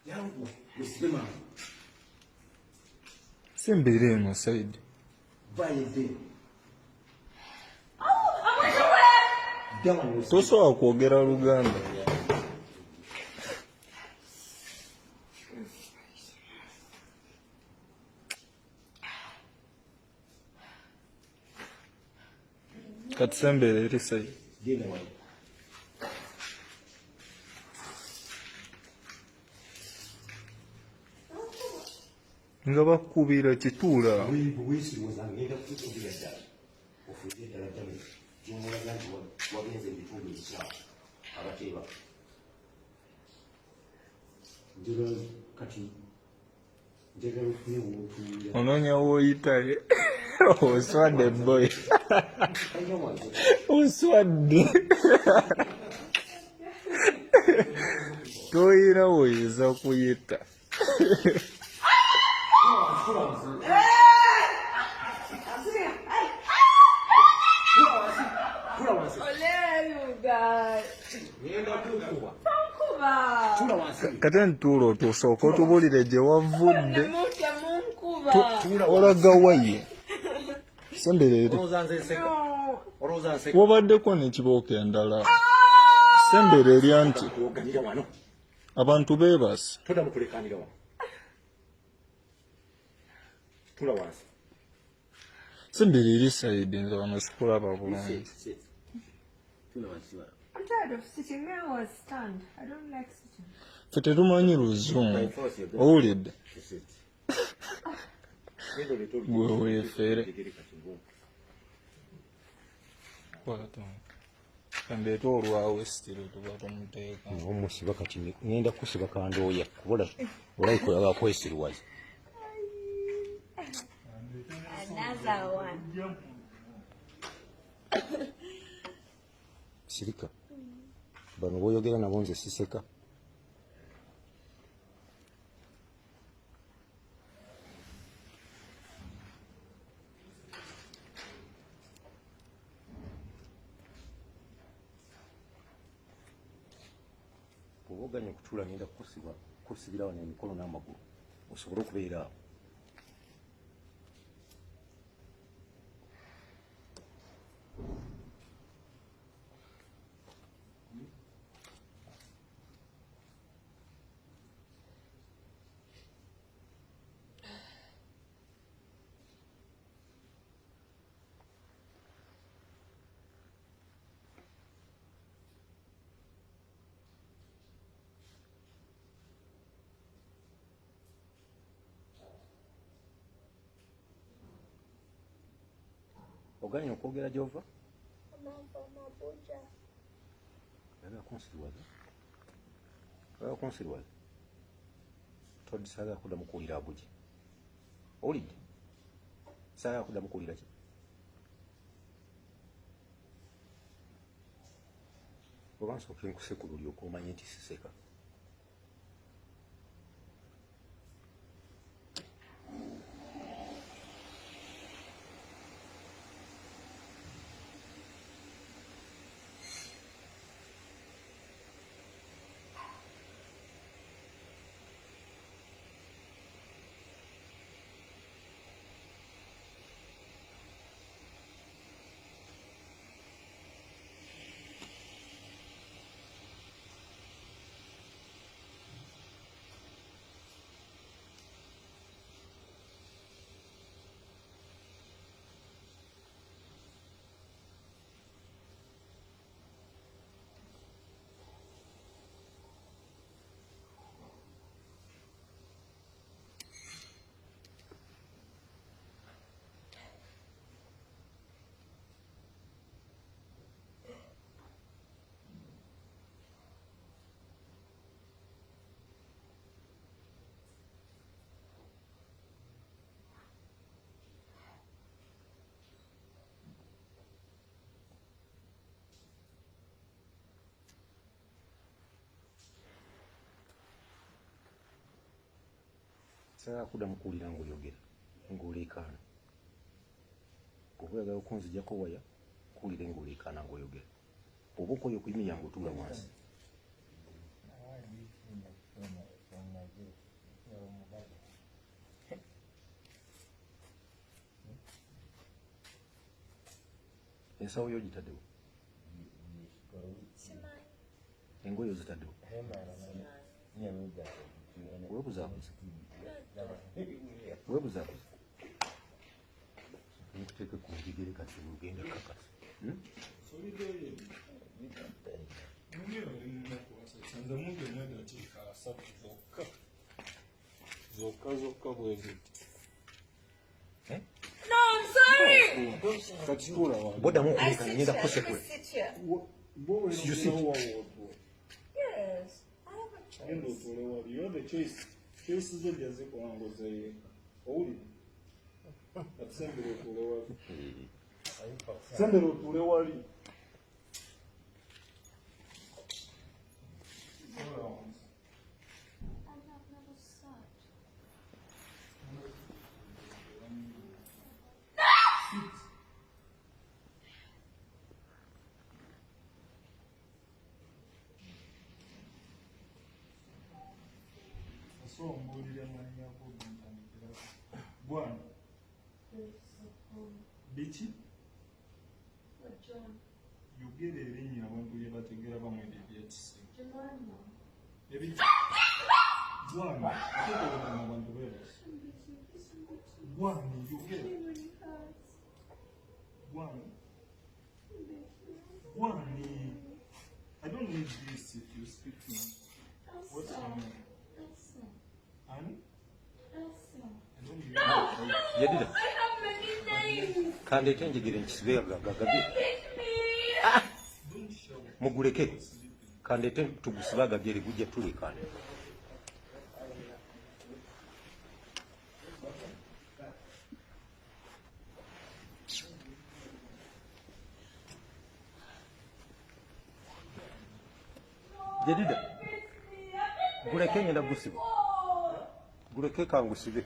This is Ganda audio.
yangu usimama Sembere eno side bayede tosobola kwogera Luganda. Kati sembere eri side nga bakubira kituula onoonya w'oyitaye oswadde boy oswadde toyina woyinza kuyita kati ntuula otusooka otubulire gye wavudde olaga waye sembere eri wabaddeko n'ekibooko endala sembere eri anti abantu beebase sembere eri sayidi nze wano sikulaba bulungi. I'm tired of sitting. I always stand. I don't like sitting. Ffe tetumanyi Luzungu owulidde gwe weefere kandeeta olwawe sitiro tuba tumuteeka omusiba kati ngenda kusiba kandooya kubola olayiko yaga kwesirwaza Another one. sirika bano boyogera nabo nze siseka oboganya okutula ngenda kusibira wano emikono n'amagulu osobole okubeera awo. Oganya okwogera gy'ova? Oyagala kunsirwaza? Saagala kuddamu kuwulira Abuja. Owulidde? Saagala kuddamu kuwulira ki? Oba nsooke nkusekulu olyoke omanye nti siseka. Saagala kuddamu kuwulira ng'oyogera ng'oleekaana. Oba oyagala okunziggyako waya kuwulire ng'oleekaana ng'oyogera. Oba okoye okuyimiya ng'otuula wansi. ensawo yo gitaddewo engoyo zitaddewo webuzaabuza nkuteeke ku bigere kati bugenda kakasa zokka bweziti No, I'm sorry. kakitula wa bodamu I okuleka sit ngenda here. kukosekwe Let me sit here. You sit. Yes, I have a choice. genda otule wali you have a choice choice zo lyazikuwanguza yeka owulire kati sembere otule wali sembere otule wali I have never sat. so mbuulira mannya go bintandikira bwana biki But John, yogera erinnya abantu lye bategera bamwera ebyekisimu Jemima, ebiki bwana ategerekana abantu bebasi bwana yogera it really hurts. bwana bwana I don't need this if you speak to me. What's your name? Elsa. Annie? Elsa. I don't need yadira I have many names. kandeete enjegere nkisibe gagabi Pick me. Don't shout. muguleke kandeete tugusibe agajere gujja tulekane jedida guleke ngenda gusibe guleke kangusibe